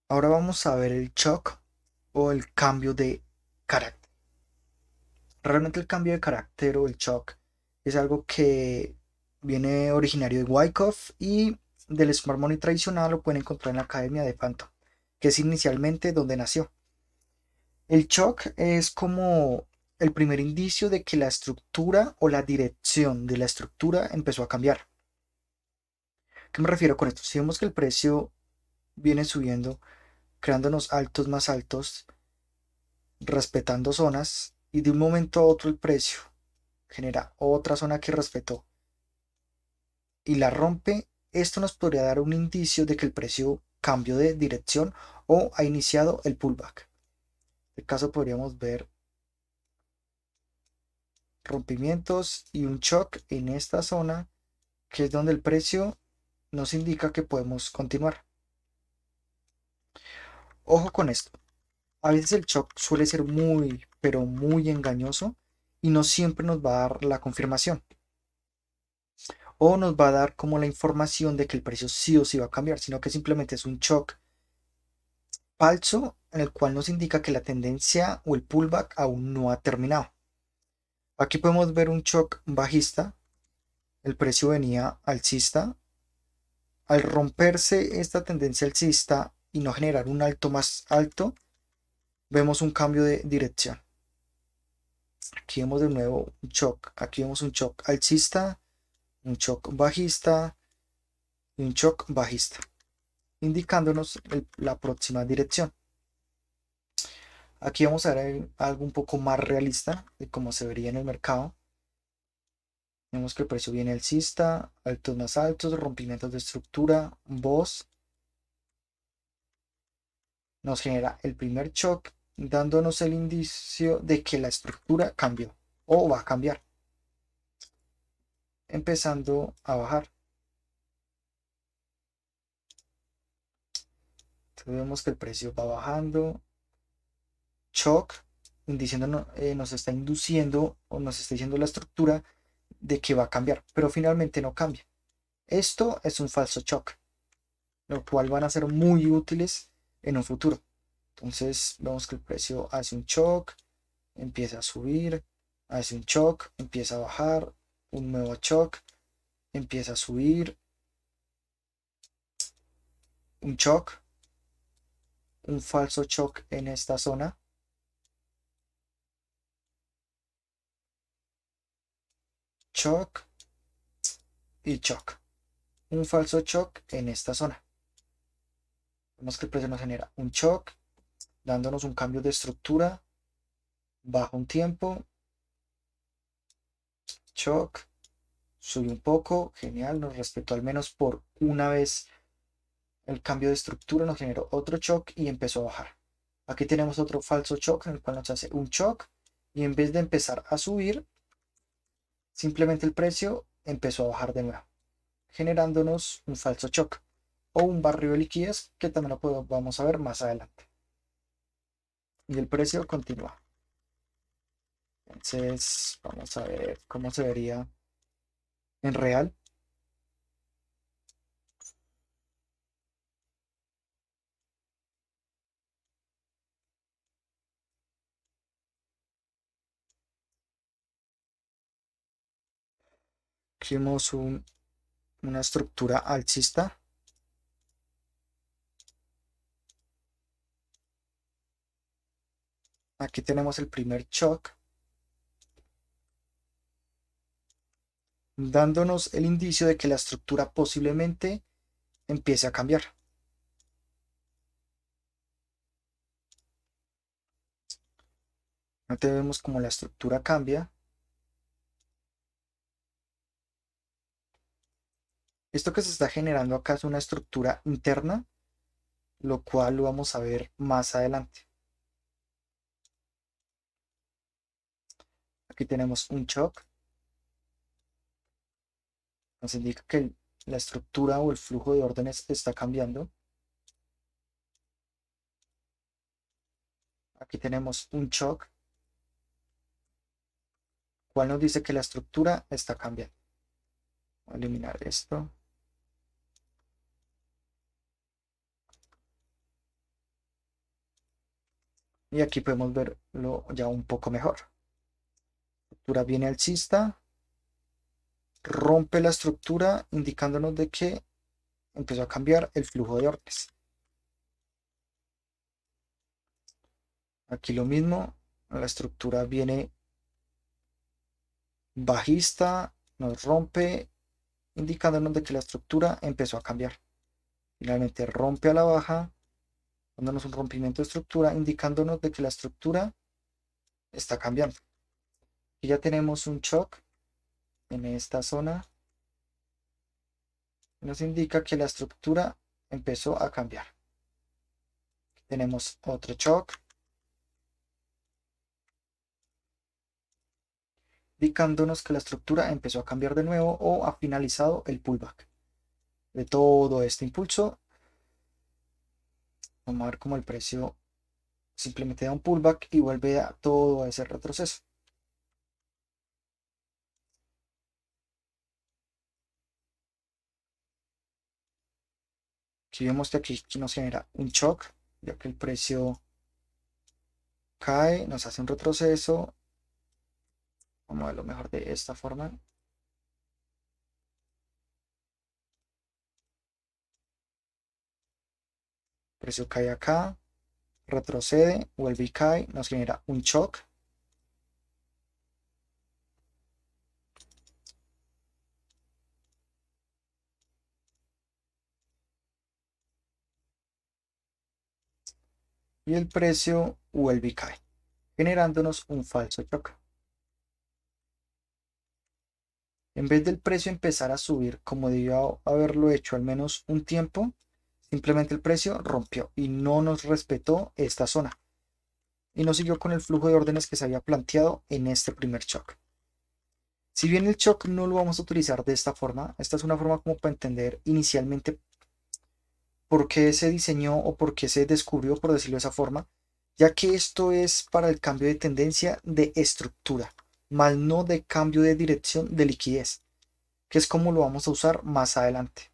Ahora vamos a ver el shock o el cambio de carácter. Realmente el cambio de carácter o el shock es algo que viene originario de Wyckoff y del Smart Money tradicional lo pueden encontrar en la Academia de Phantom, que es inicialmente donde nació. El shock es como el primer indicio de que la estructura o la dirección de la estructura empezó a cambiar. ¿Qué me refiero con esto? Si vemos que el precio viene subiendo, creándonos altos más altos, respetando zonas, y de un momento a otro el precio genera otra zona que respetó y la rompe, esto nos podría dar un indicio de que el precio cambió de dirección o ha iniciado el pullback. En este caso podríamos ver rompimientos y un shock en esta zona, que es donde el precio nos indica que podemos continuar. Ojo con esto. A veces el shock suele ser muy, pero muy engañoso y no siempre nos va a dar la confirmación. O nos va a dar como la información de que el precio sí o sí va a cambiar, sino que simplemente es un shock falso en el cual nos indica que la tendencia o el pullback aún no ha terminado. Aquí podemos ver un shock bajista, el precio venía alcista. Al romperse esta tendencia alcista y no generar un alto más alto, vemos un cambio de dirección. Aquí vemos de nuevo un shock, aquí vemos un shock alcista, un shock bajista y un shock bajista, indicándonos la próxima dirección. Aquí vamos a ver algo un poco más realista de cómo se vería en el mercado. Vemos que el precio viene alcista, altos más altos, rompimientos de estructura, voz. Nos genera el primer shock, dándonos el indicio de que la estructura cambió o va a cambiar, empezando a bajar. Entonces vemos que el precio va bajando. Shock, nos está induciendo o nos está diciendo la estructura de que va a cambiar, pero finalmente no cambia. Esto es un falso shock, lo cual van a ser muy útiles en un futuro. Entonces vemos que el precio hace un shock, empieza a subir, hace un shock, empieza a bajar, un nuevo shock, empieza a subir, un shock, un falso shock en esta zona, shock y shock, un falso shock en esta zona. Vemos que el precio nos genera un shock, dándonos un cambio de estructura, baja un tiempo, shock, sube un poco, genial, nos respetó al menos por una vez el cambio de estructura, nos generó otro shock y empezó a bajar. Aquí tenemos otro falso shock en el cual nos hace un shock y en vez de empezar a subir, simplemente el precio empezó a bajar de nuevo, generándonos un falso shock o un barrio de liquidez que también vamos a ver más adelante. Y el precio continúa. Entonces vamos a ver cómo se vería en real. Aquí vemos una estructura alcista. Aquí tenemos el primer shock, dándonos el indicio de que la estructura posiblemente empiece a cambiar. Ahora vemos como la estructura cambia. Esto que se está generando acá es una estructura interna, lo cual lo vamos a ver más adelante. Aquí tenemos un shock, nos indica que la estructura o el flujo de órdenes está cambiando. Aquí tenemos un shock, cual nos dice que la estructura está cambiando. Voy a eliminar esto. Y aquí podemos verlo ya un poco mejor. La estructura viene alcista, rompe la estructura indicándonos de que empezó a cambiar el flujo de órdenes. Aquí lo mismo, la estructura viene bajista, nos rompe, indicándonos de que la estructura empezó a cambiar. Finalmente rompe a la baja, dándonos un rompimiento de estructura, indicándonos de que la estructura está cambiando. Y ya tenemos un shock en esta zona, que nos indica que la estructura empezó a cambiar. Tenemos otro shock, indicándonos que la estructura empezó a cambiar de nuevo o ha finalizado el pullback. De todo este impulso, vamos a ver cómo el precio simplemente da un pullback y vuelve a todo ese retroceso. Aquí vemos que aquí nos genera un shock, ya que el precio cae, nos hace un retroceso. Vamos a verlo mejor de esta forma. El precio cae acá, retrocede, vuelve y cae, nos genera un shock. Y el precio vuelve y cae, generándonos un falso shock. En vez del precio empezar a subir como debió haberlo hecho al menos un tiempo, simplemente el precio rompió y no nos respetó esta zona. Y no siguió con el flujo de órdenes que se había planteado en este primer shock. Si bien el shock no lo vamos a utilizar de esta forma, esta es una forma como para entender inicialmente por qué se diseñó o por qué se descubrió, por decirlo de esa forma, ya que esto es para el cambio de tendencia de estructura, más no de cambio de dirección de liquidez, que es como lo vamos a usar más adelante.